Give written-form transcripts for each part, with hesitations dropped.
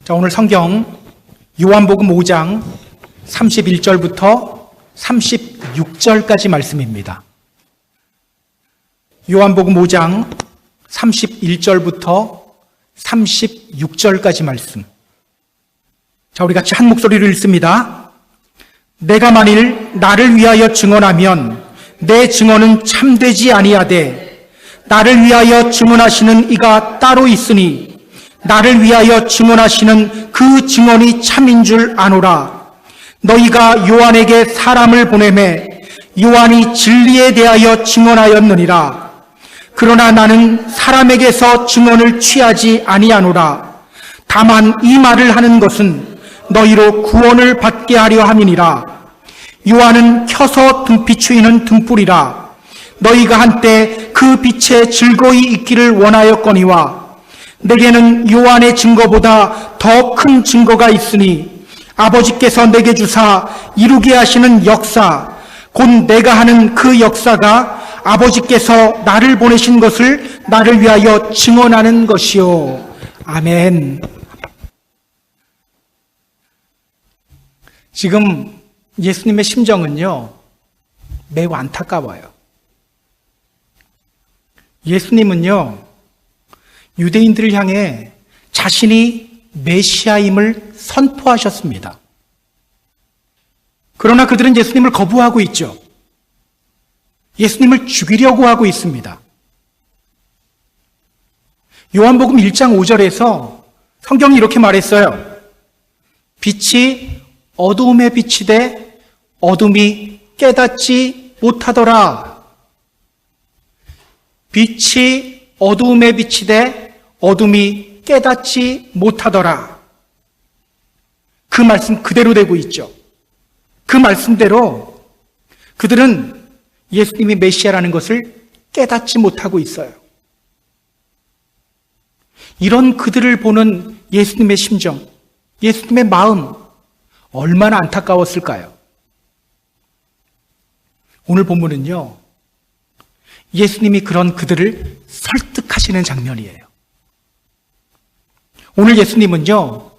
자, 오늘 성경 요한복음 5장 31절부터 36절까지 말씀입니다. 요한복음 5장 31절부터 36절까지 말씀. 자, 우리 같이 한 목소리로 읽습니다. 내가 만일 나를 위하여 증언하면 내 증언은 참되지 아니하되 나를 위하여 증언하시는 이가 따로 있으니 나를 위하여 증언하시는 그 증언이 참인 줄 아노라. 너희가 요한에게 사람을 보내매 요한이 진리에 대하여 증언하였느니라. 그러나 나는 사람에게서 증언을 취하지 아니하노라. 다만 이 말을 하는 것은 너희로 구원을 받게 하려 함이니라. 요한은 켜서 등비추이는 등불이라. 너희가 한때 그 빛에 즐거이 있기를 원하였거니와 내게는 요한의 증거보다 더 큰 증거가 있으니 아버지께서 내게 주사 이루게 하시는 역사, 곧 내가 하는 그 역사가 아버지께서 나를 보내신 것을 나를 위하여 증언하는 것이요. 아멘. 지금 예수님의 심정은요, 매우 안타까워요. 예수님은요, 유대인들을 향해 자신이 메시아임을 선포하셨습니다. 그러나 그들은 예수님을 거부하고 있죠. 예수님을 죽이려고 하고 있습니다. 요한복음 1장 5절에서 성경이 이렇게 말했어요. 빛이 어두움에 비치되 어둠이 깨닫지 못하더라. 빛이 어두움에 비치되 어둠이 깨닫지 못하더라. 그 말씀 그대로 되고 있죠. 그 말씀대로 그들은 예수님이 메시아라는 것을 깨닫지 못하고 있어요. 이런 그들을 보는 예수님의 심정, 예수님의 마음, 얼마나 안타까웠을까요? 오늘 본문은요, 예수님이 그런 그들을 설득하시는 장면이에요. 오늘 예수님은요,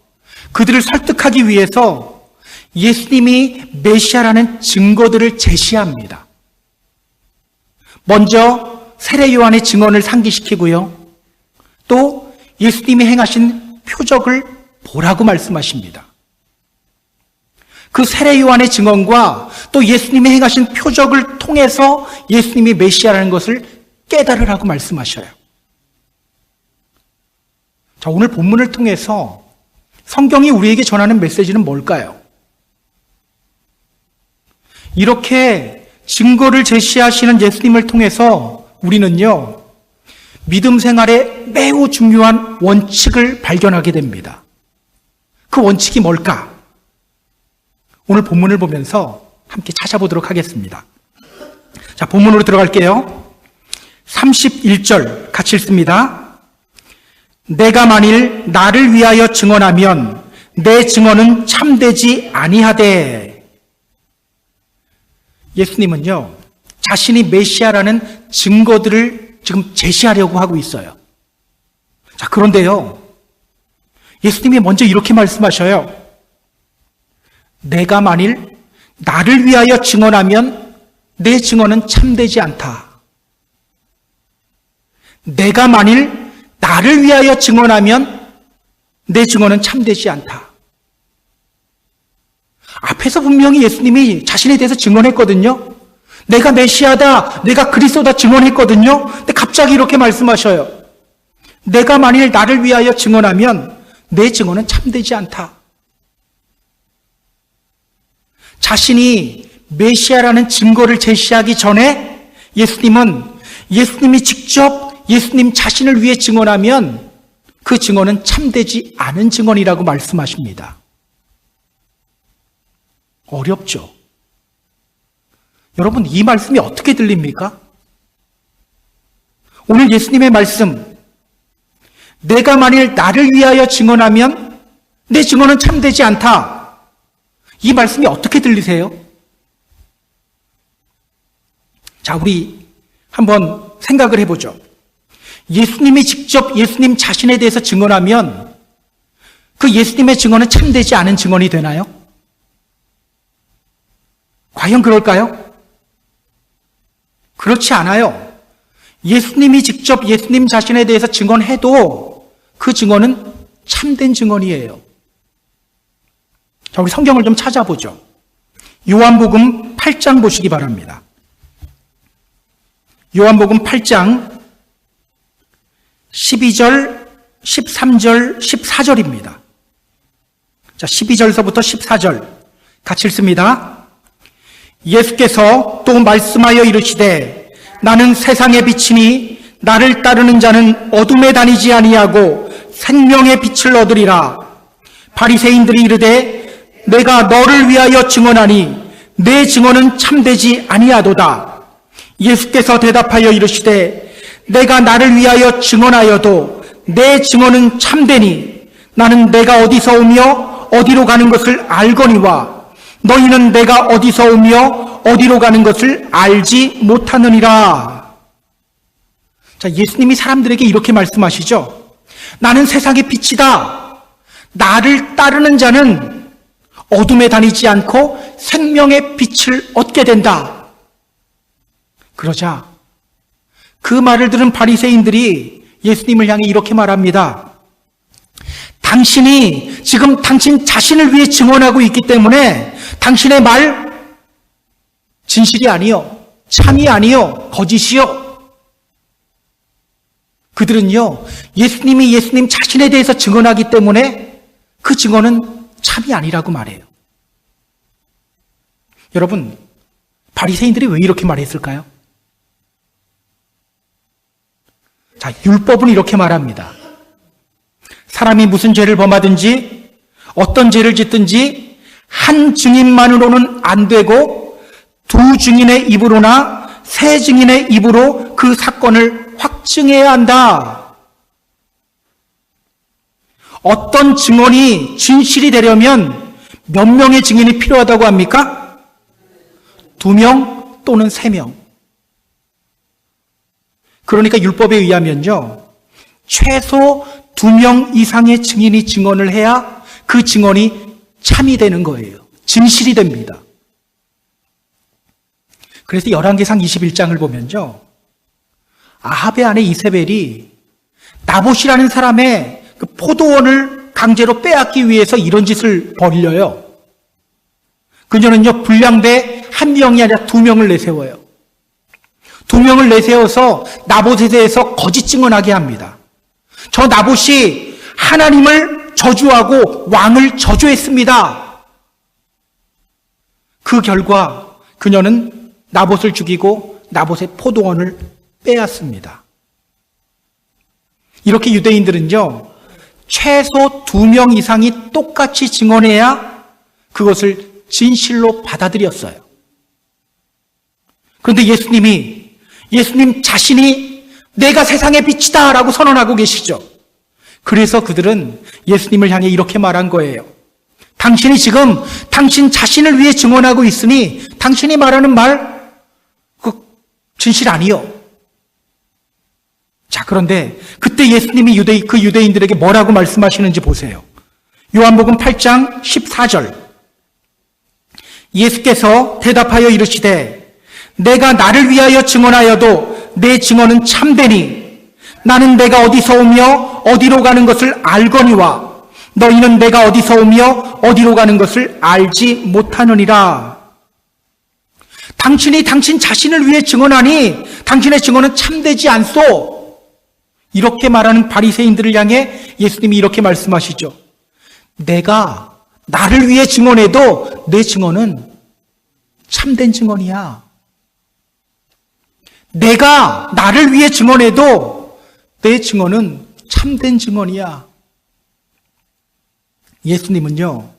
그들을 설득하기 위해서 예수님이 메시아라는 증거들을 제시합니다. 먼저 세례 요한의 증언을 상기시키고요, 또 예수님이 행하신 표적을 보라고 말씀하십니다. 그 세례 요한의 증언과 또 예수님이 행하신 표적을 통해서 예수님이 메시아라는 것을 깨달으라고 말씀하셔요. 자, 오늘 본문을 통해서 성경이 우리에게 전하는 메시지는 뭘까요? 이렇게 증거를 제시하시는 예수님을 통해서 우리는요, 믿음 생활에 매우 중요한 원칙을 발견하게 됩니다. 그 원칙이 뭘까? 오늘 본문을 보면서 함께 찾아보도록 하겠습니다. 자, 본문으로 들어갈게요. 31절 같이 읽습니다. 내가 만일 나를 위하여 증언하면 내 증언은 참되지 아니하되. 예수님은요, 자신이 메시아라는 증거들을 지금 제시하려고 하고 있어요. 자, 그런데요, 예수님이 먼저 이렇게 말씀하셔요. 내가 만일 나를 위하여 증언하면 내 증언은 참되지 않다. 내가 만일 나를 위하여 증언하면 내 증언은 참되지 않다. 앞에서 분명히 예수님이 자신에 대해서 증언했거든요. 내가 메시아다, 내가 그리스도다 증언했거든요. 근데 갑자기 이렇게 말씀하셔요. 내가 만일 나를 위하여 증언하면 내 증언은 참되지 않다. 자신이 메시아라는 증거를 제시하기 전에 예수님이 직접 예수님 자신을 위해 증언하면 그 증언은 참되지 않은 증언이라고 말씀하십니다. 어렵죠? 여러분, 이 말씀이 어떻게 들립니까? 오늘 예수님의 말씀, 내가 만일 나를 위하여 증언하면 내 증언은 참되지 않다. 이 말씀이 어떻게 들리세요? 자, 우리 한번 생각을 해보죠. 예수님이 직접 예수님 자신에 대해서 증언하면 그 예수님의 증언은 참되지 않은 증언이 되나요? 과연 그럴까요? 그렇지 않아요. 예수님이 직접 예수님 자신에 대해서 증언해도 그 증언은 참된 증언이에요. 자, 우리 성경을 좀 찾아보죠. 요한복음 8장 보시기 바랍니다. 요한복음 8장 12절, 13절, 14절입니다. 자, 12절서부터 14절 같이 읽습니다. 예수께서 또 말씀하여 이르시되 나는 세상의 빛이니 나를 따르는 자는 어둠에 다니지 아니하고 생명의 빛을 얻으리라. 바리새인들이 이르되 내가 너를 위하여 증언하니 내 증언은 참되지 아니하도다. 예수께서 대답하여 이르시되 내가 나를 위하여 증언하여도 내 증언은 참되니 나는 내가 어디서 오며 어디로 가는 것을 알거니와 너희는 내가 어디서 오며 어디로 가는 것을 알지 못하느니라. 자, 예수님이 사람들에게 이렇게 말씀하시죠. 나는 세상의 빛이다. 나를 따르는 자는 어둠에 다니지 않고 생명의 빛을 얻게 된다. 그러자 그 말을 들은 바리새인들이 예수님을 향해 이렇게 말합니다. 당신이 지금 당신 자신을 위해 증언하고 있기 때문에 당신의 말 진실이 아니요, 참이 아니요, 거짓이요. 그들은요, 예수님이 예수님 자신에 대해서 증언하기 때문에 그 증언은 참이 아니라고 말해요. 여러분, 바리새인들이 왜 이렇게 말했을까요? 자, 율법은 이렇게 말합니다. 사람이 무슨 죄를 범하든지 어떤 죄를 짓든지 한 증인만으로는 안 되고 두 증인의 입으로나 세 증인의 입으로 그 사건을 확증해야 한다. 어떤 증언이 진실이 되려면 몇 명의 증인이 필요하다고 합니까? 2명 또는 3명. 그러니까 율법에 의하면요, 최소 2명 이상의 증인이 증언을 해야 그 증언이 참이 되는 거예요. 진실이 됩니다. 그래서 열왕기상 21장을 보면요, 아합의 아내 이세벨이 나봇이라는 사람의 그 포도원을 강제로 빼앗기 위해서 이런 짓을 벌여요. 그녀는요, 불량배 1명이 아니라 2명을 내세워요. 2명을 내세워서 나봇에 대해서 거짓 증언하게 합니다. 저 나봇이 하나님을 저주하고 왕을 저주했습니다. 그 결과 그녀는 나봇을 죽이고 나봇의 포도원을 빼앗습니다. 이렇게 유대인들은요, 최소 2명 이상이 똑같이 증언해야 그것을 진실로 받아들였어요. 그런데 예수님 자신이 내가 세상의 빛이다 라고 선언하고 계시죠. 그래서 그들은 예수님을 향해 이렇게 말한 거예요. 당신이 지금 당신 자신을 위해 증언하고 있으니 당신이 말하는 말 진실 아니요. 자, 그런데 그때 예수님이 그 유대인들에게 뭐라고 말씀하시는지 보세요. 요한복음 8장 14절. 예수께서 대답하여 이르시되 내가 나를 위하여 증언하여도 내 증언은 참되니 나는 내가 어디서 오며 어디로 가는 것을 알거니와 너희는 내가 어디서 오며 어디로 가는 것을 알지 못하느니라. 당신이 당신 자신을 위해 증언하니 당신의 증언은 참되지 않소. 이렇게 말하는 바리새인들을 향해 예수님이 이렇게 말씀하시죠. 내가 나를 위해 증언해도 내 증언은 참된 증언이야. 내가 나를 위해 증언해도 내 증언은 참된 증언이야. 예수님은요,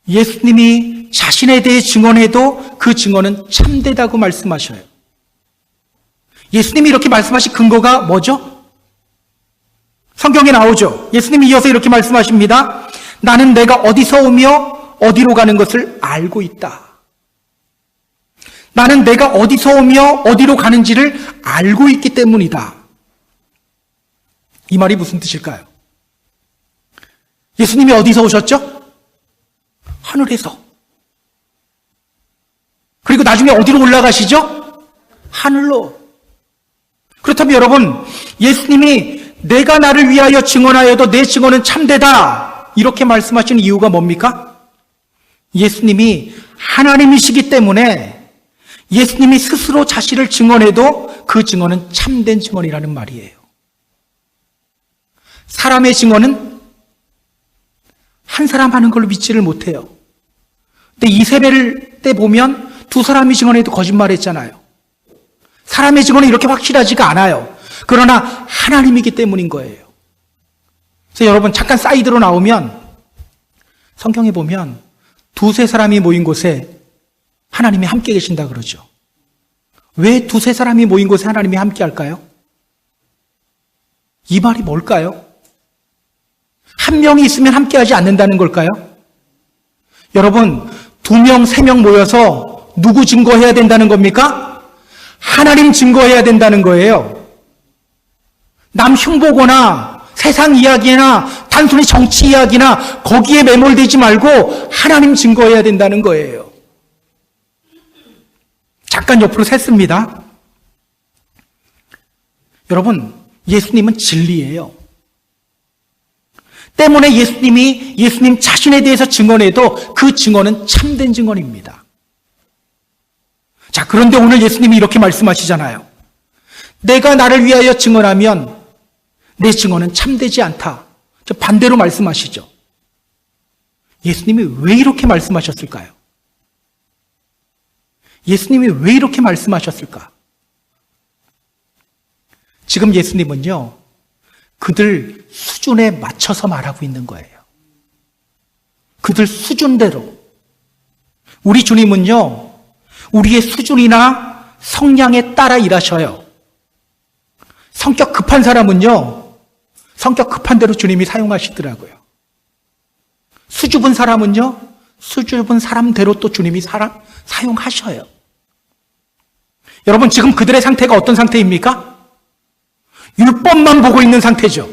예수님이 자신에 대해 증언해도 그 증언은 참되다고 말씀하셔요. 예수님이 이렇게 말씀하신 근거가 뭐죠? 성경에 나오죠. 예수님이 이어서 이렇게 말씀하십니다. 나는 내가 어디서 오며 어디로 가는 것을 알고 있다. 나는 내가 어디서 오며 어디로 가는지를 알고 있기 때문이다. 이 말이 무슨 뜻일까요? 예수님이 어디서 오셨죠? 하늘에서. 그리고 나중에 어디로 올라가시죠? 하늘로. 그렇다면 여러분, 예수님이 내가 나를 위하여 증언하여도 내 증언은 참되다, 이렇게 말씀하시는 이유가 뭡니까? 예수님이 하나님이시기 때문에 예수님이 스스로 자신을 증언해도 그 증언은 참된 증언이라는 말이에요. 사람의 증언은 한 사람 하는 걸로 믿지를 못해요. 근데 이세벨 때 보면 두 사람이 증언해도 거짓말했잖아요. 사람의 증언은 이렇게 확실하지가 않아요. 그러나 하나님이기 때문인 거예요. 그래서 여러분, 잠깐 사이드로 나오면 성경에 보면 두세 사람이 모인 곳에 하나님이 함께 계신다 그러죠. 왜 두세 사람이 모인 곳에 하나님이 함께 할까요? 이 말이 뭘까요? 한 명이 있으면 함께 하지 않는다는 걸까요? 여러분, 2명, 3명 모여서 누구 증거해야 된다는 겁니까? 하나님 증거해야 된다는 거예요. 남 흉보거나 세상 이야기나 단순히 정치 이야기나 거기에 매몰되지 말고 하나님 증거해야 된다는 거예요. 잠깐 옆으로 샜습니다. 여러분, 예수님은 진리예요. 때문에 예수님이 예수님 자신에 대해서 증언해도 그 증언은 참된 증언입니다. 자, 그런데 오늘 예수님이 이렇게 말씀하시잖아요. 내가 나를 위하여 증언하면 내 증언은 참되지 않다. 반대로 말씀하시죠. 예수님이 왜 이렇게 말씀하셨을까요? 예수님이 왜 이렇게 말씀하셨을까? 지금 예수님은요, 그들 수준에 맞춰서 말하고 있는 거예요. 그들 수준대로. 우리 주님은요, 우리의 수준이나 성량에 따라 일하셔요. 성격 급한 사람은요, 성격 급한 대로 주님이 사용하시더라고요. 수줍은 사람은요, 수줍은 사람대로 또 주님이 사용하셔요. 여러분, 지금 그들의 상태가 어떤 상태입니까? 율법만 보고 있는 상태죠.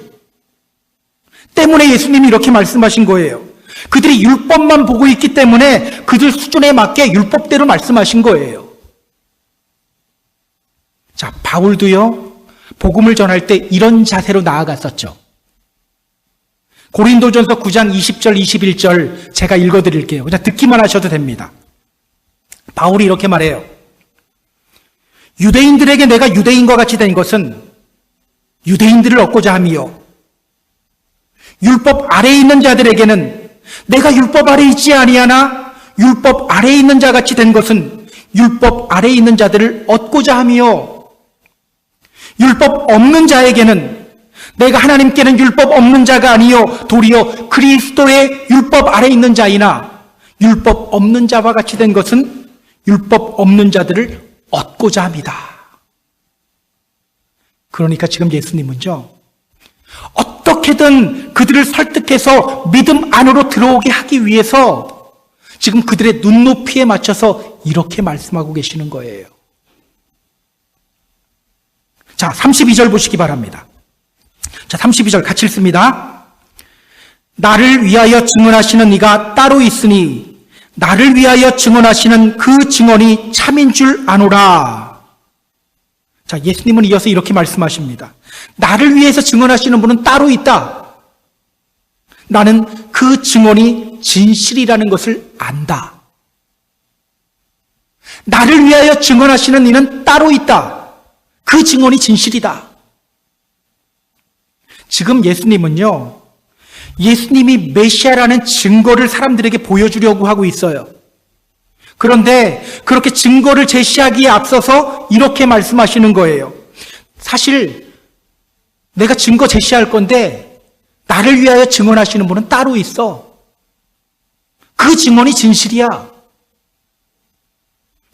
때문에 예수님이 이렇게 말씀하신 거예요. 그들이 율법만 보고 있기 때문에 그들 수준에 맞게 율법대로 말씀하신 거예요. 자, 바울도요, 복음을 전할 때 이런 자세로 나아갔었죠. 고린도전서 9장 20절, 21절 제가 읽어드릴게요. 그냥 듣기만 하셔도 됩니다. 바울이 이렇게 말해요. 유대인들에게 내가 유대인과 같이 된 것은 유대인들을 얻고자 함이요, 율법 아래에 있는 자들에게는 내가 율법 아래에 있지 아니하나 율법 아래에 있는 자같이 된 것은 율법 아래에 있는 자들을 얻고자 함이요, 율법 없는 자에게는 내가 하나님께는 율법 없는 자가 아니요 도리어 그리스도의 율법 아래에 있는 자이나 율법 없는 자와 같이 된 것은 율법 없는 자들을 얻고자 합니다. 그러니까 지금 예수님은요, 어떻게든 그들을 설득해서 믿음 안으로 들어오게 하기 위해서 지금 그들의 눈높이에 맞춰서 이렇게 말씀하고 계시는 거예요. 자, 32절 보시기 바랍니다. 자, 32절 같이 읽습니다. 나를 위하여 증언하시는 이가 따로 있으니 나를 위하여 증언하시는 그 증언이 참인 줄 아노라. 자, 예수님은 이어서 이렇게 말씀하십니다. 나를 위해서 증언하시는 분은 따로 있다. 나는 그 증언이 진실이라는 것을 안다. 나를 위하여 증언하시는 이는 따로 있다. 그 증언이 진실이다. 지금 예수님은요, 예수님이 메시아라는 증거를 사람들에게 보여주려고 하고 있어요. 그런데 그렇게 증거를 제시하기에 앞서서 이렇게 말씀하시는 거예요. 사실 내가 증거 제시할 건데 나를 위하여 증언하시는 분은 따로 있어. 그 증언이 진실이야.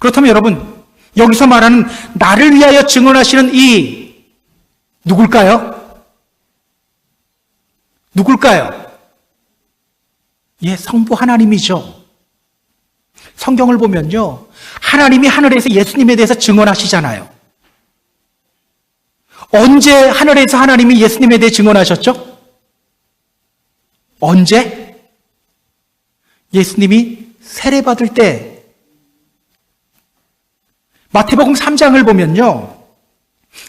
그렇다면 여러분, 여기서 말하는 나를 위하여 증언하시는 이 누굴까요? 누굴까요? 예, 성부 하나님이죠. 성경을 보면요, 하나님이 하늘에서 예수님에 대해서 증언하시잖아요. 언제 하늘에서 하나님이 예수님에 대해 증언하셨죠? 언제? 예수님이 세례받을 때. 마태복음 3장을 보면요,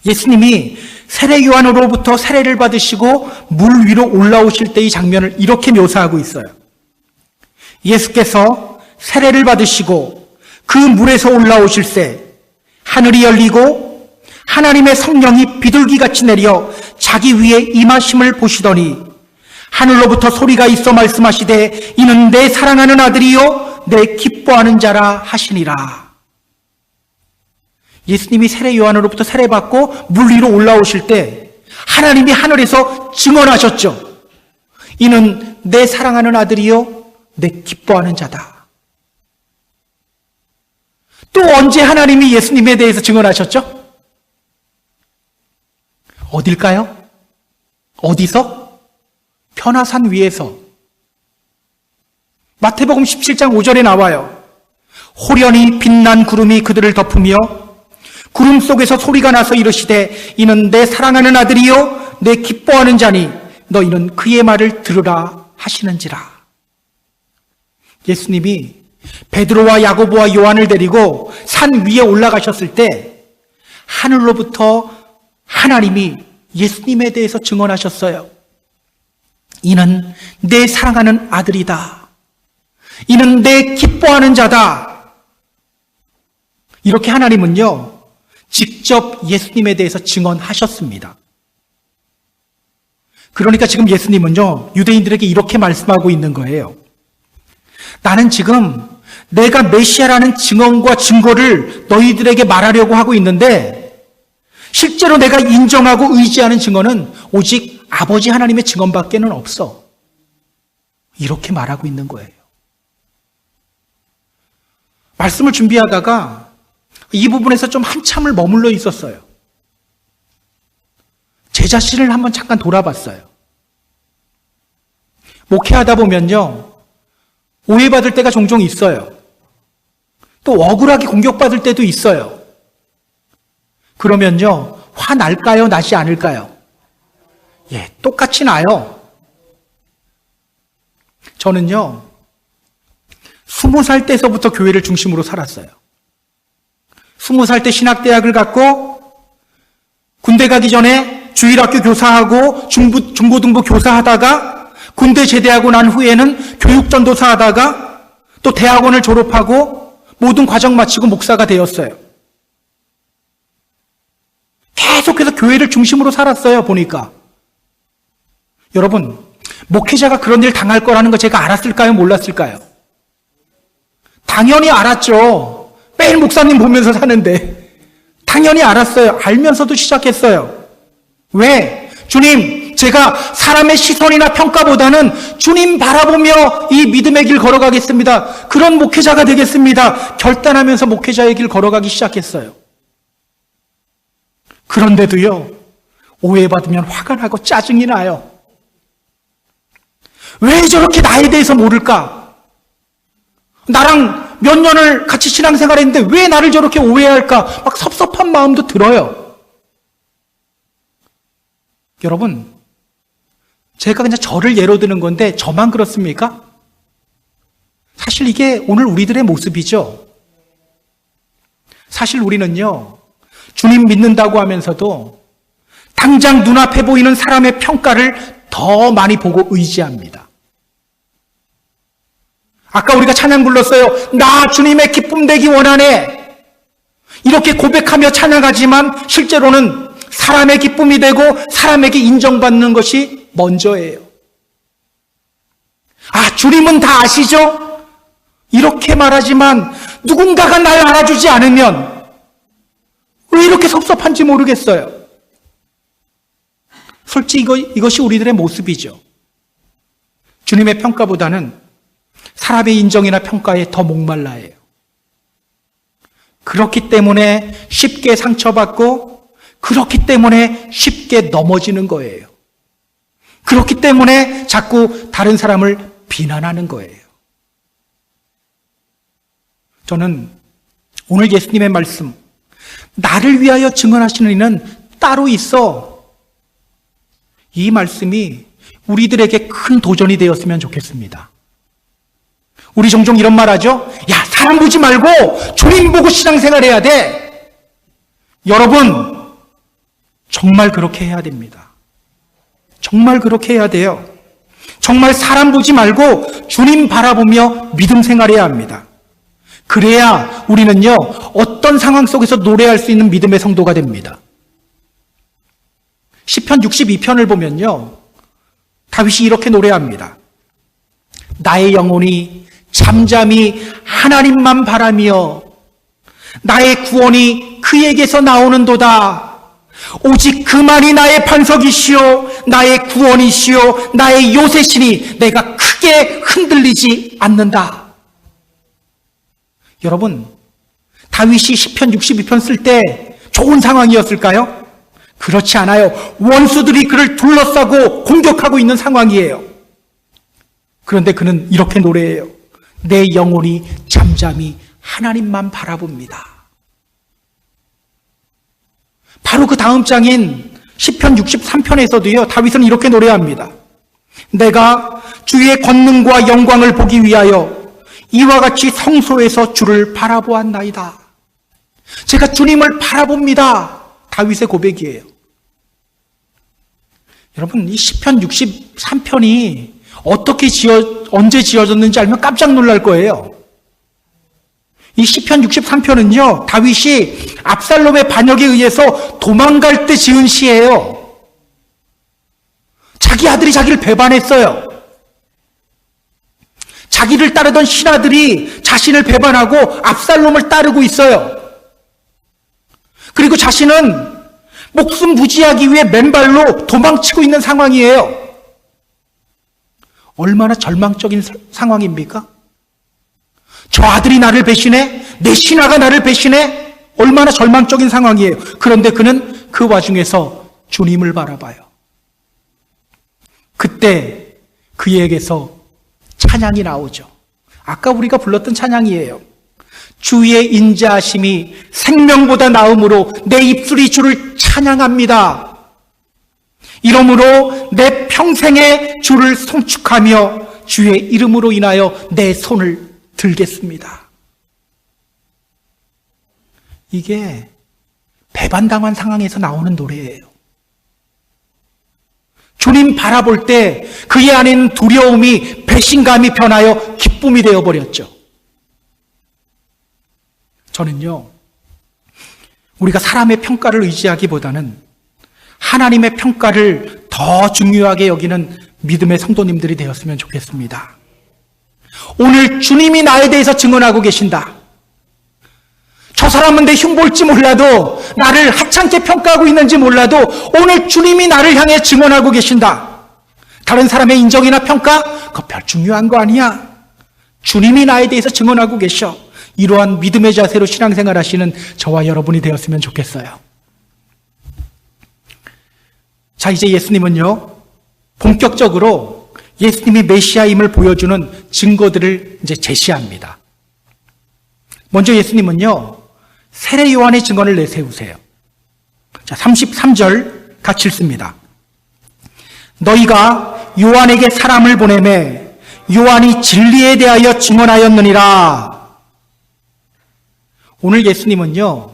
예수님이 세례 요한으로부터 세례를 받으시고 물 위로 올라오실 때의 장면을 이렇게 묘사하고 있어요. 예수께서 세례를 받으시고 그 물에서 올라오실 때 하늘이 열리고 하나님의 성령이 비둘기같이 내려 자기 위에 임하심을 보시더니 하늘로부터 소리가 있어 말씀하시되 이는 내 사랑하는 아들이요 내 기뻐하는 자라 하시니라. 예수님이 세례 요한으로부터 세례받고 물 위로 올라오실 때 하나님이 하늘에서 증언하셨죠. 이는 내 사랑하는 아들이요 내 기뻐하는 자다. 또 언제 하나님이 예수님에 대해서 증언하셨죠? 어딜까요? 어디서? 변화산 위에서. 마태복음 17장 5절에 나와요. 호련히 빛난 구름이 그들을 덮으며 구름 속에서 소리가 나서 이르시되 이는 내 사랑하는 아들이요 내 기뻐하는 자니 너희는 그의 말을 들으라 하시는지라. 예수님이 베드로와 야고보와 요한을 데리고 산 위에 올라가셨을 때 하늘로부터 하나님이 예수님에 대해서 증언하셨어요. 이는 내 사랑하는 아들이다. 이는 내 기뻐하는 자다. 이렇게 하나님은요, 직접 예수님에 대해서 증언하셨습니다. 그러니까 지금 예수님은요, 유대인들에게 이렇게 말씀하고 있는 거예요. 나는 지금 내가 메시아라는 증언과 증거를 너희들에게 말하려고 하고 있는데 실제로 내가 인정하고 의지하는 증언은 오직 아버지 하나님의 증언밖에는 없어. 이렇게 말하고 있는 거예요. 말씀을 준비하다가 이 부분에서 좀 한참을 머물러 있었어요. 제 자신을 한번 잠깐 돌아봤어요. 목회하다 보면요, 오해받을 때가 종종 있어요. 또 억울하게 공격받을 때도 있어요. 그러면요, 화 날까요? 나지 않을까요? 예, 똑같이 나요. 저는요, 20살 때서부터 교회를 중심으로 살았어요. 20살 때 신학대학을 갔고 군대 가기 전에 주일학교 교사하고 중고등부 교사하다가 군대 제대하고 난 후에는 교육전도사 하다가 또 대학원을 졸업하고 모든 과정 마치고 목사가 되었어요. 계속해서 교회를 중심으로 살았어요, 보니까. 여러분, 목회자가 그런 일 당할 거라는 거 제가 알았을까요? 몰랐을까요? 당연히 알았죠. 매일 목사님 보면서 사는데. 당연히 알았어요. 알면서도 시작했어요. 왜? 주님, 제가 사람의 시선이나 평가보다는 주님 바라보며 이 믿음의 길 걸어가겠습니다. 그런 목회자가 되겠습니다. 결단하면서 목회자의 길 걸어가기 시작했어요. 그런데도요, 오해받으면 화가 나고 짜증이 나요. 왜 저렇게 나에 대해서 모를까? 나랑 몇 년을 같이 신앙생활 했는데 왜 나를 저렇게 오해할까? 막 섭섭한 마음도 들어요. 여러분, 제가 그냥 저를 예로 드는 건데 저만 그렇습니까? 사실 이게 오늘 우리들의 모습이죠. 사실 우리는요, 주님 믿는다고 하면서도 당장 눈앞에 보이는 사람의 평가를 더 많이 보고 의지합니다. 아까 우리가 찬양 불렀어요. 나 주님의 기쁨 되기 원하네. 이렇게 고백하며 찬양하지만 실제로는 사람의 기쁨이 되고 사람에게 인정받는 것이 먼저예요. 아, 주님은 다 아시죠? 이렇게 말하지만 누군가가 날 알아주지 않으면 왜 이렇게 섭섭한지 모르겠어요. 솔직히 이것이 우리들의 모습이죠. 주님의 평가보다는 사람의 인정이나 평가에 더 목말라해요. 그렇기 때문에 쉽게 상처받고 그렇기 때문에 쉽게 넘어지는 거예요. 그렇기 때문에 자꾸 다른 사람을 비난하는 거예요. 저는 오늘 예수님의 말씀, 나를 위하여 증언하시는 이는 따로 있어. 이 말씀이 우리들에게 큰 도전이 되었으면 좋겠습니다. 우리 종종 이런 말 하죠? 야, 사람 보지 말고 주님 보고 신앙생활 해야 돼. 여러분, 정말 그렇게 해야 됩니다. 정말 그렇게 해야 돼요. 정말 사람 보지 말고 주님 바라보며 믿음 생활해야 합니다. 그래야 우리는요, 어떤 상황 속에서 노래할 수 있는 믿음의 성도가 됩니다. 시편 62편을 보면요, 다윗이 이렇게 노래합니다. 나의 영혼이 잠잠히 하나님만 바라며 나의 구원이 그에게서 나오는도다. 오직 그만이 나의 반석이시오, 나의 구원이시오, 나의 요새시니 내가 크게 흔들리지 않는다. 여러분, 다윗이 시편 62편 쓸 때 좋은 상황이었을까요? 그렇지 않아요. 원수들이 그를 둘러싸고 공격하고 있는 상황이에요. 그런데 그는 이렇게 노래해요. 내 영혼이 잠잠히 하나님만 바라봅니다. 바로 그 다음 장인 시편 63편에서도요, 다윗은 이렇게 노래합니다. 내가 주의 권능과 영광을 보기 위하여 이와 같이 성소에서 주를 바라보았나이다. 제가 주님을 바라봅니다. 다윗의 고백이에요. 여러분, 이 시편 63편이 언제 지어졌는지 알면 깜짝 놀랄 거예요. 이 시편 63편은요, 다윗이 압살롬의 반역에 의해서 도망갈 때 지은 시예요. 자기 아들이 자기를 배반했어요. 자기를 따르던 신하들이 자신을 배반하고 압살롬을 따르고 있어요. 그리고 자신은 목숨 부지하기 위해 맨발로 도망치고 있는 상황이에요. 얼마나 절망적인 상황입니까? 저 아들이 나를 배신해? 내 신하가 나를 배신해? 얼마나 절망적인 상황이에요. 그런데 그는 그 와중에서 주님을 바라봐요. 그때 그에게서 찬양이 나오죠. 아까 우리가 불렀던 찬양이에요. 주의 인자하심이 생명보다 나음으로 내 입술이 주를 찬양합니다. 이러므로 내 평생에 주를 송축하며 주의 이름으로 인하여 내 손을 들겠습니다. 이게 배반당한 상황에서 나오는 노래예요. 주님 바라볼 때 그의 안에는 두려움이 배신감이 변하여 기쁨이 되어버렸죠. 저는요, 우리가 사람의 평가를 의지하기보다는 하나님의 평가를 더 중요하게 여기는 믿음의 성도님들이 되었으면 좋겠습니다. 오늘 주님이 나에 대해서 증언하고 계신다. 저 사람은 내 흉볼지 몰라도, 나를 하찮게 평가하고 있는지 몰라도 오늘 주님이 나를 향해 증언하고 계신다. 다른 사람의 인정이나 평가? 그거 별 중요한 거 아니야. 주님이 나에 대해서 증언하고 계셔. 이러한 믿음의 자세로 신앙생활 하시는 저와 여러분이 되었으면 좋겠어요. 자, 이제 예수님은요, 본격적으로 예수님이 메시아임을 보여주는 증거들을 이제 제시합니다. 먼저 예수님은요, 세례 요한의 증언을 내세우세요. 자, 33절 같이 읽습니다. 너희가 요한에게 사람을 보내매 요한이 진리에 대하여 증언하였느니라. 오늘 예수님은요,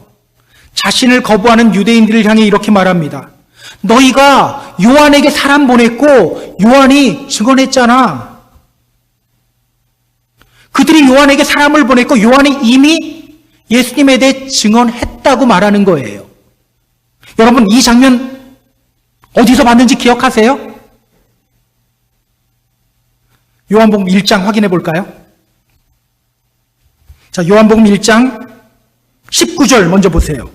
자신을 거부하는 유대인들을 향해 이렇게 말합니다. 너희가 요한에게 사람 보냈고 요한이 증언했잖아. 그들이 요한에게 사람을 보냈고 요한이 이미 예수님에 대해 증언했다고 말하는 거예요. 여러분, 이 장면 어디서 봤는지 기억하세요? 요한복음 1장 확인해 볼까요? 자, 요한복음 1장 19절 먼저 보세요.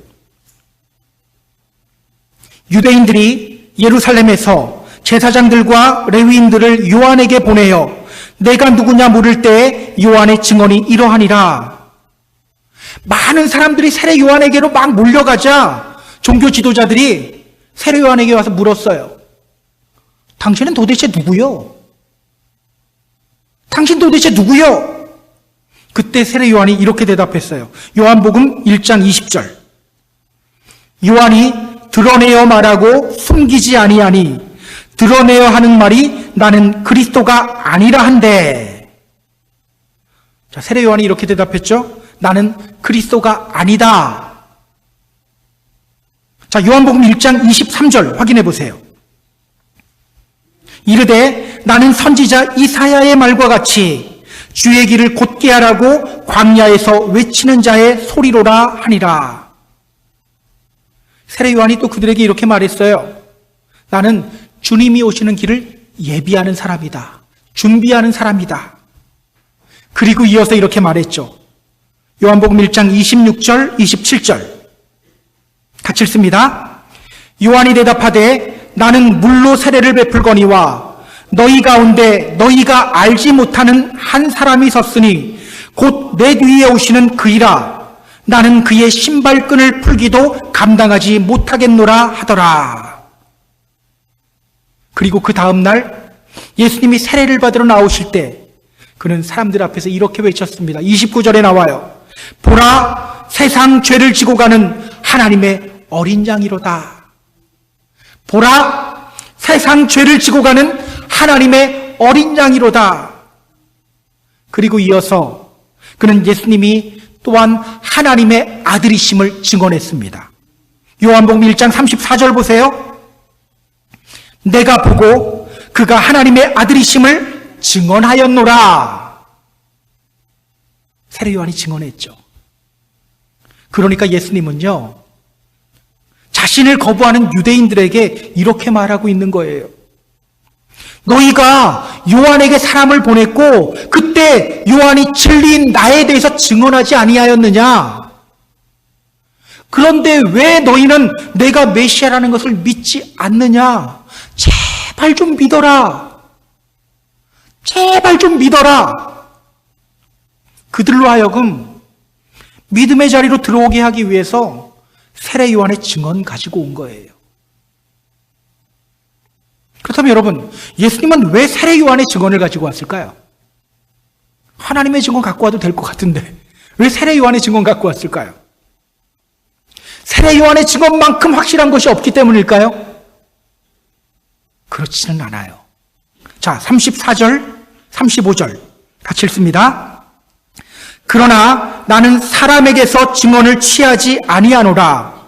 유대인들이 예루살렘에서 제사장들과 레위인들을 요한에게 보내어 내가 누구냐 물을 때 요한의 증언이 이러하니라. 많은 사람들이 세례 요한에게로 막 몰려가자 종교 지도자들이 세례 요한에게 와서 물었어요. 당신은 도대체 누구요? 당신 도대체 누구요? 그때 세례 요한이 이렇게 대답했어요. 요한복음 1장 20절. 요한이 드러내어 말하고 숨기지 아니하니 드러내어 하는 말이 나는 그리스도가 아니라 한데. 자, 세례 요한이 이렇게 대답했죠. 나는 그리스도가 아니다. 자, 요한복음 1장 23절 확인해 보세요. 이르되 나는 선지자 이사야의 말과 같이 주의 길을 곧게 하라고 광야에서 외치는 자의 소리로라 하니라. 세례 요한이 또 그들에게 이렇게 말했어요. 나는 주님이 오시는 길을 예비하는 사람이다. 준비하는 사람이다. 그리고 이어서 이렇게 말했죠. 요한복음 1장 26절, 27절 같이 읽습니다. 요한이 대답하되 나는 물로 세례를 베풀거니와 너희 가운데 너희가 알지 못하는 한 사람이 섰으니 곧 내 뒤에 오시는 그이라. 나는 그의 신발끈을 풀기도 감당하지 못하겠노라 하더라. 그리고 그 다음 날 예수님이 세례를 받으러 나오실 때 그는 사람들 앞에서 이렇게 외쳤습니다. 29절에 나와요. 보라, 세상 죄를 지고 가는 하나님의 어린 양이로다. 보라, 세상 죄를 지고 가는 하나님의 어린 양이로다. 그리고 이어서 그는 예수님이 또한 하나님의 아들이심을 증언했습니다. 요한복음 1장 34절 보세요. 내가 보고 그가 하나님의 아들이심을 증언하였노라. 세례 요한이 증언했죠. 그러니까 예수님은요, 자신을 거부하는 유대인들에게 이렇게 말하고 있는 거예요. 너희가 요한에게 사람을 보냈고 그때 요한이 진리인 나에 대해서 증언하지 아니하였느냐? 그런데 왜 너희는 내가 메시아라는 것을 믿지 않느냐? 제발 좀 믿어라. 제발 좀 믿어라. 그들로 하여금 믿음의 자리로 들어오게 하기 위해서 세례 요한의 증언 가지고 온 거예요. 그렇다면 여러분, 예수님은 왜 세례 요한의 증언을 가지고 왔을까요? 하나님의 증언 갖고 와도 될 것 같은데 왜 세례 요한의 증언 갖고 왔을까요? 세례 요한의 증언만큼 확실한 것이 없기 때문일까요? 그렇지는 않아요. 자, 34절, 35절 같이 읽습니다. 그러나 나는 사람에게서 증언을 취하지 아니하노라.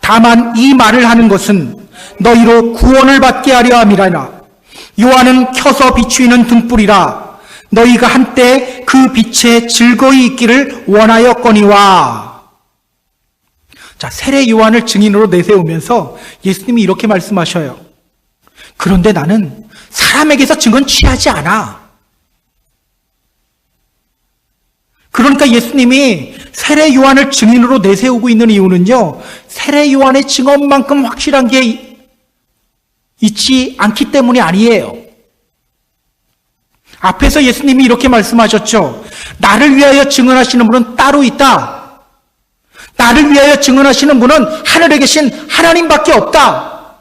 다만 이 말을 하는 것은 너희로 구원을 받게 하려 함이라나. 요한은 켜서 비추이는 등불이라. 너희가 한때 그 빛에 즐거이 있기를 원하였거니와. 자, 세례 요한을 증인으로 내세우면서 예수님이 이렇게 말씀하셔요. 그런데 나는 사람에게서 증언 취하지 않아. 그러니까 예수님이 세례 요한을 증인으로 내세우고 있는 이유는요, 세례 요한의 증언만큼 확실한 게 있지 않기 때문이 아니에요. 앞에서 예수님이 이렇게 말씀하셨죠. 나를 위하여 증언하시는 분은 따로 있다. 나를 위하여 증언하시는 분은 하늘에 계신 하나님밖에 없다.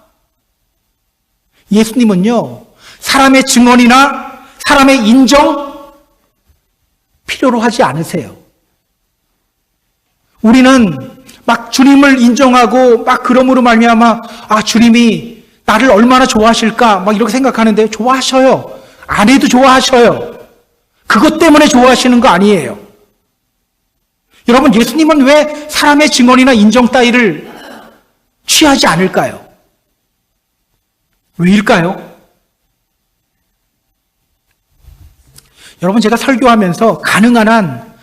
예수님은요, 사람의 증언이나 사람의 인정 필요로 하지 않으세요. 우리는 막 주님을 인정하고 막 그러므로 말미암아 주님이 나를 얼마나 좋아하실까 막 이렇게 생각하는데 좋아하셔요. 안 해도 좋아하셔요. 그것 때문에 좋아하시는 거 아니에요. 여러분, 예수님은 왜 사람의 증언이나 인정 따위를 취하지 않을까요? 왜일까요? 여러분, 제가 설교하면서 가능한 한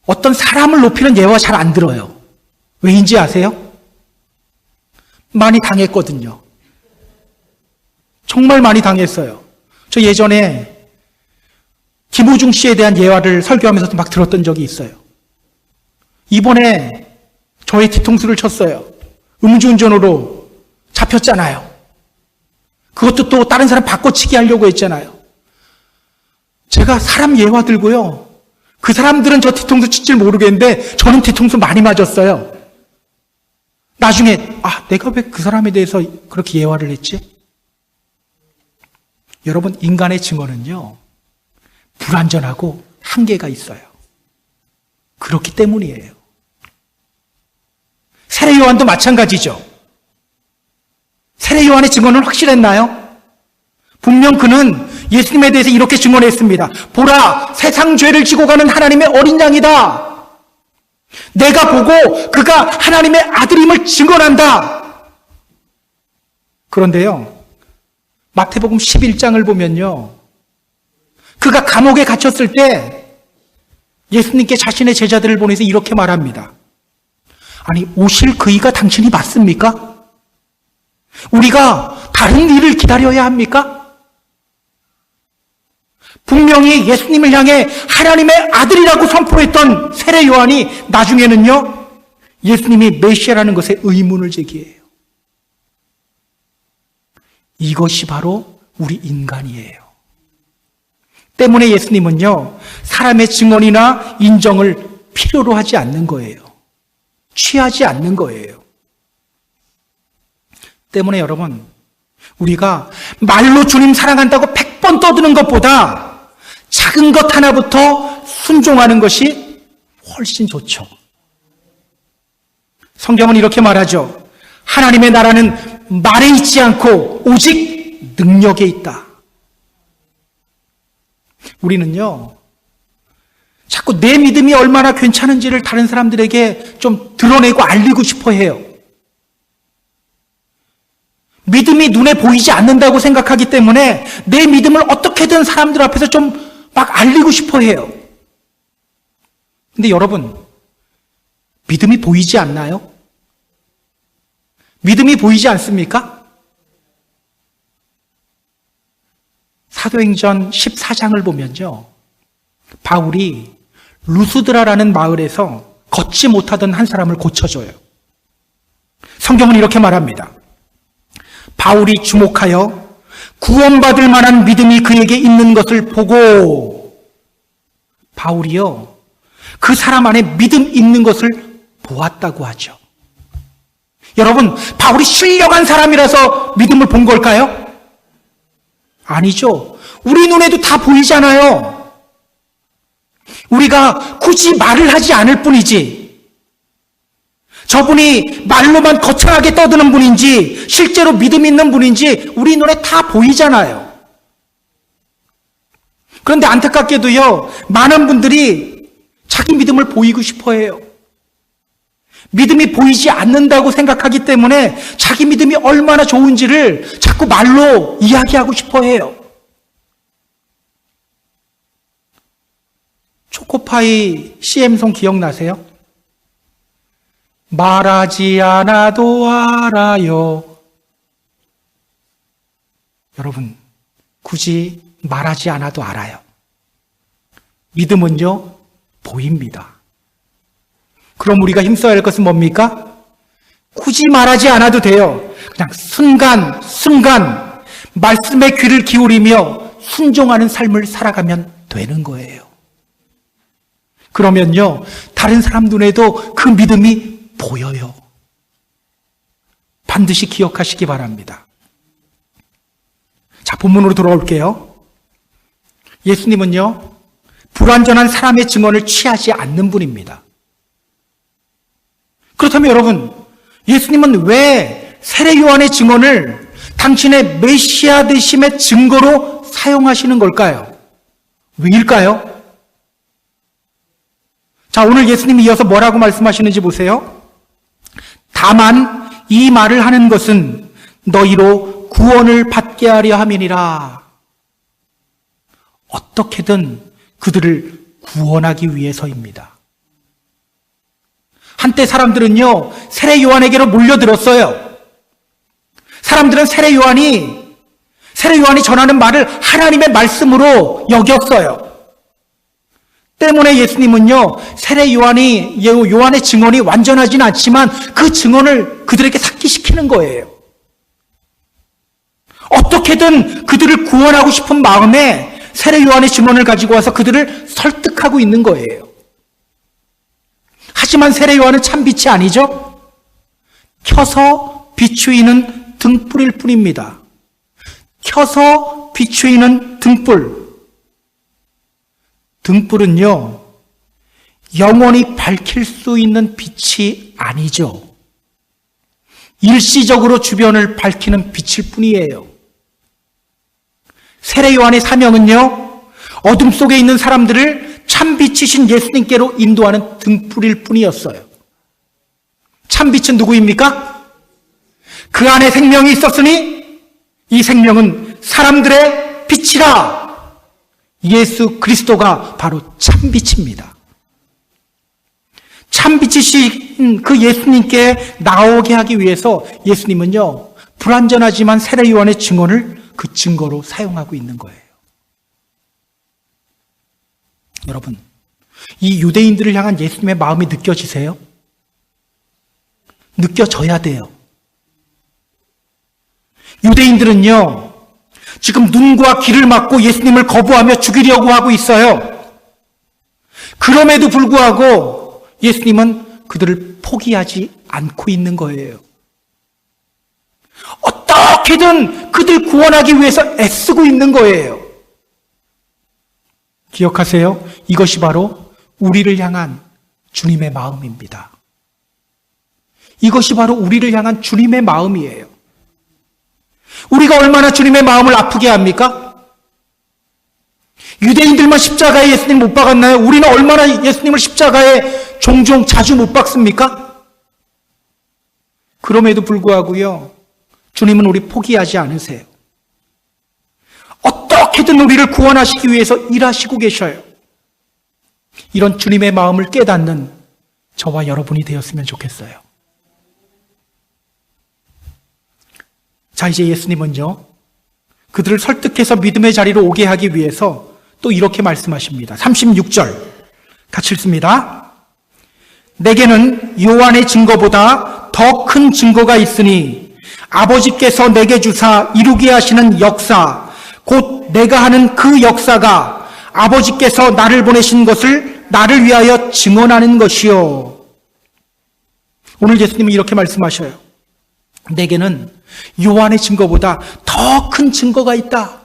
어떤 사람을 높이는 예화 잘 안 들어요. 왜인지 아세요? 많이 당했거든요. 정말 많이 당했어요. 저 예전에 김호중 씨에 대한 예화를 설교하면서도 막 들었던 적이 있어요. 이번에 저의 뒤통수를 쳤어요. 음주운전으로 잡혔잖아요. 그것도 또 다른 사람 바꿔치기 하려고 했잖아요. 제가 사람 예화 들고요. 그 사람들은 저 뒤통수 칠 줄 모르겠는데 저는 뒤통수 많이 맞았어요. 나중에 내가 왜 그 사람에 대해서 그렇게 예화를 했지? 여러분, 인간의 증언은요, 불완전하고 한계가 있어요. 그렇기 때문이에요. 세례 요한도 마찬가지죠. 세례 요한의 증언은 확실했나요? 분명 그는 예수님에 대해서 이렇게 증언했습니다. 보라, 세상 죄를 지고 가는 하나님의 어린 양이다. 내가 보고 그가 하나님의 아들임을 증언한다. 그런데요, 마태복음 11장을 보면요, 그가 감옥에 갇혔을 때 예수님께 자신의 제자들을 보내서 이렇게 말합니다. 아니, 오실 그이가 당신이 맞습니까? 우리가 다른 일을 기다려야 합니까? 분명히 예수님을 향해 하나님의 아들이라고 선포했던 세례 요한이 나중에는요, 예수님이 메시아라는 것에 의문을 제기해요. 이것이 바로 우리 인간이에요. 때문에 예수님은요, 사람의 증언이나 인정을 필요로 하지 않는 거예요. 취하지 않는 거예요. 때문에 여러분, 우리가 말로 주님 사랑한다고 100번 떠드는 것보다 작은 것 하나부터 순종하는 것이 훨씬 좋죠. 성경은 이렇게 말하죠. 하나님의 나라는 말에 있지 않고 오직 능력에 있다. 우리는요, 자꾸 내 믿음이 얼마나 괜찮은지를 다른 사람들에게 좀 드러내고 알리고 싶어 해요. 믿음이 눈에 보이지 않는다고 생각하기 때문에 내 믿음을 어떻게든 사람들 앞에서 좀 막 알리고 싶어 해요. 근데 여러분, 믿음이 보이지 않나요? 믿음이 보이지 않습니까? 사도행전 14장을 보면요, 바울이 루스드라라는 마을에서 걷지 못하던 한 사람을 고쳐줘요. 성경은 이렇게 말합니다. 바울이 주목하여 구원받을 만한 믿음이 그에게 있는 것을 보고, 바울이요, 그 사람 안에 믿음 있는 것을 보았다고 하죠. 여러분, 바울이 신령한 사람이라서 믿음을 본 걸까요? 아니죠. 우리 눈에도 다 보이잖아요. 우리가 굳이 말을 하지 않을 뿐이지, 저분이 말로만 거창하게 떠드는 분인지 실제로 믿음 있는 분인지 우리 눈에 다 보이잖아요. 그런데 안타깝게도요, 많은 분들이 자기 믿음을 보이고 싶어 해요. 믿음이 보이지 않는다고 생각하기 때문에 자기 믿음이 얼마나 좋은지를 자꾸 말로 이야기하고 싶어 해요. 초코파이 CM송 기억나세요? 말하지 않아도 알아요. 여러분, 굳이 말하지 않아도 알아요. 믿음은요, 보입니다. 그럼 우리가 힘써야 할 것은 뭡니까? 굳이 말하지 않아도 돼요. 그냥 순간 말씀에 귀를 기울이며 순종하는 삶을 살아가면 되는 거예요. 그러면요, 다른 사람 눈에도 그 믿음이 보여요. 반드시 기억하시기 바랍니다. 자, 본문으로 돌아올게요. 예수님은요, 불완전한 사람의 증언을 취하지 않는 분입니다. 그렇다면 여러분, 예수님은 왜 세례 요한의 증언을 당신의 메시아 되심의 증거로 사용하시는 걸까요? 왜일까요? 자, 오늘 예수님이 이어서 뭐라고 말씀하시는지 보세요. 다만 이 말을 하는 것은 너희로 구원을 받게 하려 함이니라. 어떻게든 그들을 구원하기 위해서입니다. 한때 사람들은요, 세례 요한에게로 몰려들었어요. 사람들은 세례 요한이 전하는 말을 하나님의 말씀으로 여겼어요. 때문에 예수님은요, 세례 요한의 증언이 완전하지는 않지만 그 증언을 그들에게 삭기시키는 거예요. 어떻게든 그들을 구원하고 싶은 마음에 세례 요한의 증언을 가지고 와서 그들을 설득하고 있는 거예요. 하지만 세례 요한은 참 빛이 아니죠? 켜서 비추이는 등불일 뿐입니다. 켜서 비추이는 등불. 등불은요, 영원히 밝힐 수 있는 빛이 아니죠. 일시적으로 주변을 밝히는 빛일 뿐이에요. 세례 요한의 사명은요, 어둠 속에 있는 사람들을 참빛이신 예수님께로 인도하는 등불일 뿐이었어요. 참빛은 누구입니까? 그 안에 생명이 있었으니 이 생명은 사람들의 빛이라. 예수 그리스도가 바로 참빛입니다. 참빛이신 그 예수님께 나오게 하기 위해서 예수님은요, 불완전하지만 세례 요한의 증언을 그 증거로 사용하고 있는 거예요. 여러분, 이 유대인들을 향한 예수님의 마음이 느껴지세요? 느껴져야 돼요. 유대인들은요, 지금 눈과 귀를 막고 예수님을 거부하며 죽이려고 하고 있어요. 그럼에도 불구하고 예수님은 그들을 포기하지 않고 있는 거예요. 어떻게든 그들 구원하기 위해서 애쓰고 있는 거예요. 기억하세요? 이것이 바로 우리를 향한 주님의 마음입니다. 이것이 바로 우리를 향한 주님의 마음이에요. 우리가 얼마나 주님의 마음을 아프게 합니까? 유대인들만 십자가에 예수님 못 박았나요? 우리는 얼마나 예수님을 십자가에 종종 자주 못 박습니까? 그럼에도 불구하고요, 주님은 우리 포기하지 않으세요. 어떻게든 우리를 구원하시기 위해서 일하시고 계셔요. 이런 주님의 마음을 깨닫는 저와 여러분이 되었으면 좋겠어요. 자, 이제 예수님은요, 그들을 설득해서 믿음의 자리로 오게 하기 위해서 또 이렇게 말씀하십니다. 36절 같이 읽습니다. 내게는 요한의 증거보다 더 큰 증거가 있으니 아버지께서 내게 주사 이루게 하시는 역사, 곧 내가 하는 그 역사가 아버지께서 나를 보내신 것을 나를 위하여 증언하는 것이요. 오늘 예수님은 이렇게 말씀하셔요. 내게는 요한의 증거보다 더 큰 증거가 있다.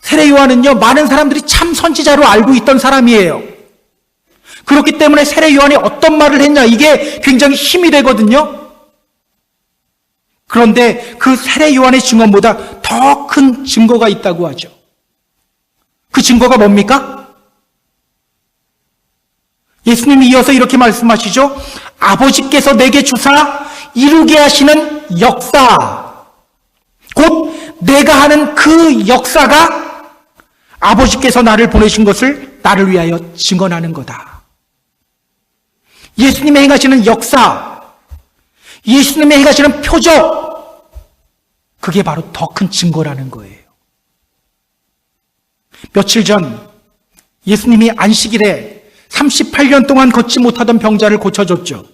세례 요한은요, 많은 사람들이 참 선지자로 알고 있던 사람이에요. 그렇기 때문에 세례 요한이 어떤 말을 했냐, 이게 굉장히 힘이 되거든요. 그런데 그 세례 요한의 증언보다 더 큰 증거가 있다고 하죠. 그 증거가 뭡니까? 예수님이 이어서 이렇게 말씀하시죠. 아버지께서 내게 주사 이루게 하시는 역사, 곧 내가 하는 그 역사가 아버지께서 나를 보내신 것을 나를 위하여 증언하는 거다. 예수님의 행하시는 역사, 예수님의 행하시는 표적, 그게 바로 더 큰 증거라는 거예요. 며칠 전 예수님이 안식일에 38년 동안 걷지 못하던 병자를 고쳐줬죠.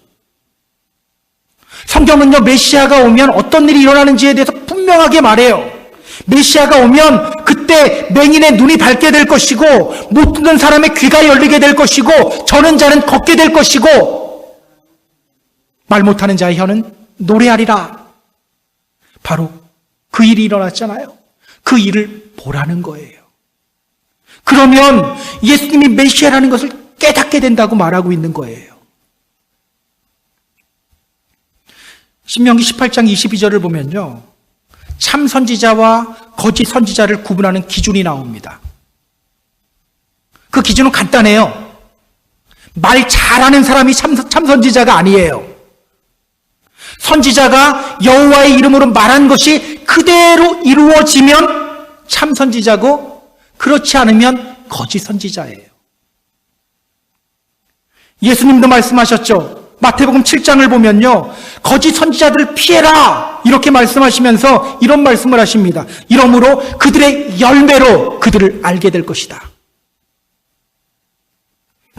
성경은요, 메시아가 오면 어떤 일이 일어나는지에 대해서 분명하게 말해요. 메시아가 오면 그때 맹인의 눈이 밝게 될 것이고, 못 듣는 사람의 귀가 열리게 될 것이고, 저는 자는 걷게 될 것이고, 말 못하는 자의 혀는 노래하리라. 바로 그 일이 일어났잖아요. 그 일을 보라는 거예요. 그러면 예수님이 메시아라는 것을 깨닫게 된다고 말하고 있는 거예요. 신명기 18장 22절을 보면요, 참 선지자와 거짓 선지자를 구분하는 기준이 나옵니다. 그 기준은 간단해요. 말 잘하는 사람이 참 선지자가 아니에요. 선지자가 여호와의 이름으로 말한 것이 그대로 이루어지면 참 선지자고, 그렇지 않으면 거짓 선지자예요. 예수님도 말씀하셨죠. 마태복음 7장을 보면요, 거짓 선지자들을 피해라 이렇게 말씀하시면서 이런 말씀을 하십니다. 이러므로 그들의 열매로 그들을 알게 될 것이다.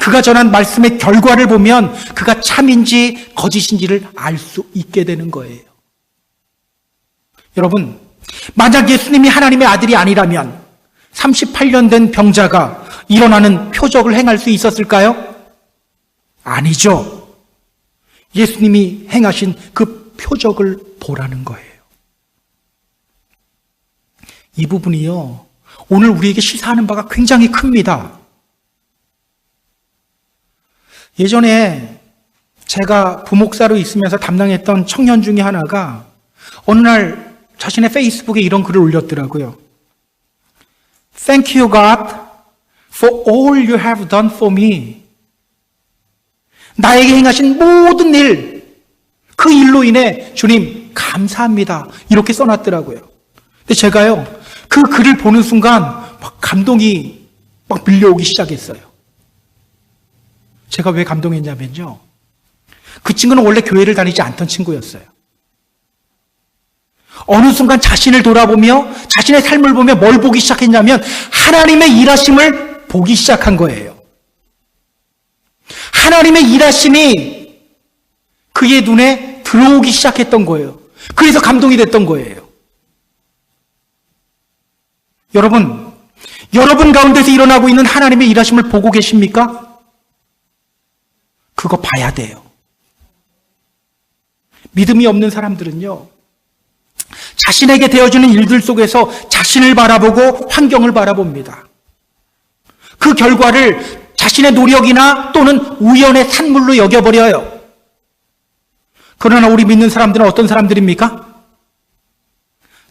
그가 전한 말씀의 결과를 보면 그가 참인지 거짓인지를 알 수 있게 되는 거예요. 여러분, 만약 예수님이 하나님의 아들이 아니라면 38년 된 병자가 일어나는 표적을 행할 수 있었을까요? 아니죠. 예수님이 행하신 그 표적을 보라는 거예요. 이 부분이요, 오늘 우리에게 시사하는 바가 굉장히 큽니다. 예전에 제가 부목사로 있으면서 담당했던 청년 중에 하나가 어느 날 자신의 페이스북에 이런 글을 올렸더라고요. Thank you, God, for all you have done for me. 나에게 행하신 모든 일, 그 일로 인해 주님 감사합니다. 이렇게 써놨더라고요. 근데 제가요, 그 글을 보는 순간 막 감동이 막 밀려오기 시작했어요. 제가 왜 감동했냐면요, 그 친구는 원래 교회를 다니지 않던 친구였어요. 어느 순간 자신을 돌아보며 자신의 삶을 보며 뭘 보기 시작했냐면 하나님의 일하심을 보기 시작한 거예요. 하나님의 일하심이 그의 눈에 들어오기 시작했던 거예요. 그래서 감동이 됐던 거예요. 여러분 가운데서 일어나고 있는 하나님의 일하심을 보고 계십니까? 그거 봐야 돼요. 믿음이 없는 사람들은요, 자신에게 되어지는 일들 속에서 자신을 바라보고 환경을 바라봅니다. 그 결과를 자신의 노력이나 또는 우연의 산물로 여겨버려요. 그러나 우리 믿는 사람들은 어떤 사람들입니까?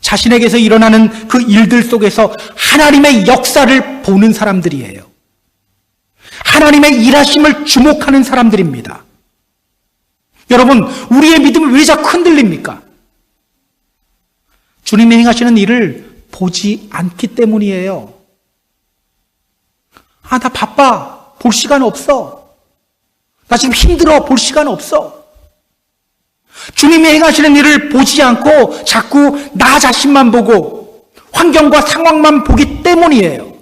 자신에게서 일어나는 그 일들 속에서 하나님의 역사를 보는 사람들이에요. 하나님의 일하심을 주목하는 사람들입니다. 여러분, 우리의 믿음이 왜 자꾸 흔들립니까? 주님이 행하시는 일을 보지 않기 때문이에요. 나 바빠. 볼 시간 없어. 나 지금 힘들어. 볼 시간 없어. 주님이 행하시는 일을 보지 않고 자꾸 나 자신만 보고 환경과 상황만 보기 때문이에요.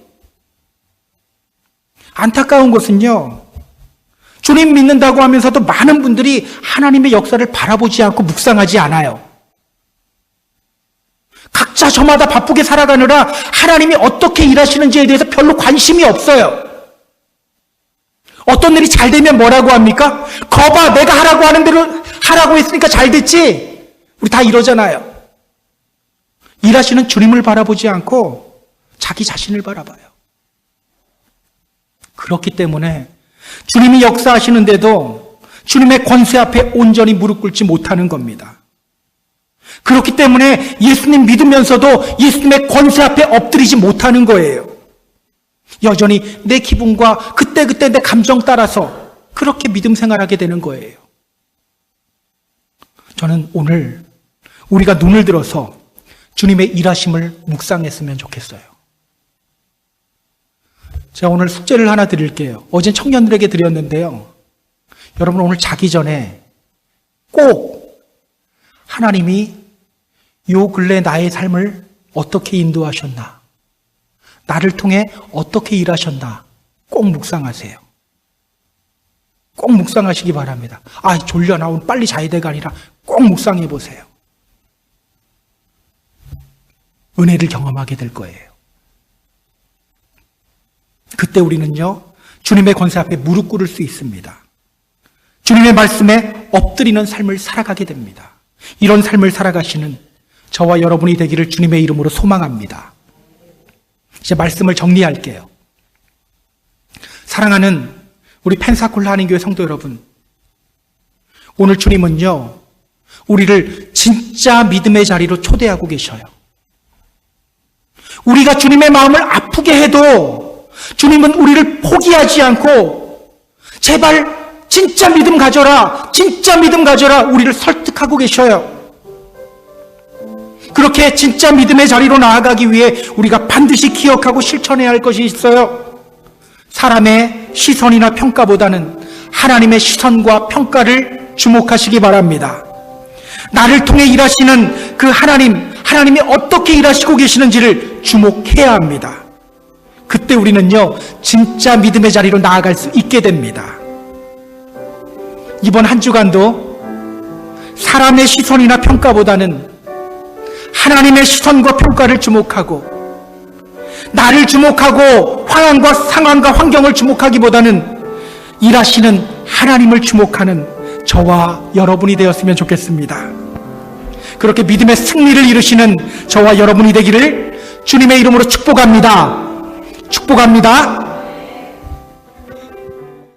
안타까운 것은요, 주님 믿는다고 하면서도 많은 분들이 하나님의 역사를 바라보지 않고 묵상하지 않아요. 각자 저마다 바쁘게 살아가느라 하나님이 어떻게 일하시는지에 대해서 별로 관심이 없어요. 어떤 일이 잘 되면 뭐라고 합니까? 거봐, 내가 하라고 하는 대로 하라고 했으니까 잘 됐지. 우리 다 이러잖아요. 일하시는 주님을 바라보지 않고 자기 자신을 바라봐요. 그렇기 때문에 주님이 역사하시는데도 주님의 권세 앞에 온전히 무릎 꿇지 못하는 겁니다. 그렇기 때문에 예수님 믿으면서도 예수님의 권세 앞에 엎드리지 못하는 거예요. 여전히 내 기분과 그때그때 내 감정 따라서 그렇게 믿음 생활하게 되는 거예요. 저는 오늘 우리가 눈을 들어서 주님의 일하심을 묵상했으면 좋겠어요. 제가 오늘 숙제를 하나 드릴게요. 어제 청년들에게 드렸는데요. 여러분, 오늘 자기 전에 꼭 하나님이 요 근래 나의 삶을 어떻게 인도하셨나, 나를 통해 어떻게 일하셨나 꼭 묵상하세요. 꼭 묵상하시기 바랍니다. 졸려, 나 오늘 빨리 자야 돼가 아니라 꼭 묵상해 보세요. 은혜를 경험하게 될 거예요. 그때 우리는요, 주님의 권세 앞에 무릎 꿇을 수 있습니다. 주님의 말씀에 엎드리는 삶을 살아가게 됩니다. 이런 삶을 살아가시는 저와 여러분이 되기를 주님의 이름으로 소망합니다. 이제 말씀을 정리할게요. 사랑하는 우리 펜사콜라 한인교회 성도 여러분, 오늘 주님은요, 우리를 진짜 믿음의 자리로 초대하고 계셔요. 우리가 주님의 마음을 아프게 해도 주님은 우리를 포기하지 않고 제발 진짜 믿음 가져라, 진짜 믿음 가져라 우리를 설득하고 계셔요. 그렇게 진짜 믿음의 자리로 나아가기 위해 우리가 반드시 기억하고 실천해야 할 것이 있어요. 사람의 시선이나 평가보다는 하나님의 시선과 평가를 주목하시기 바랍니다. 나를 통해 일하시는 그 하나님이 어떻게 일하시고 계시는지를 주목해야 합니다. 그때 우리는요, 진짜 믿음의 자리로 나아갈 수 있게 됩니다. 이번 한 주간도 사람의 시선이나 평가보다는 하나님의 시선과 평가를 주목하고, 나를 주목하고 상황과 환경을 주목하기보다는 일하시는 하나님을 주목하는 저와 여러분이 되었으면 좋겠습니다. 그렇게 믿음의 승리를 이루시는 저와 여러분이 되기를 주님의 이름으로 축복합니다. 축복합니다.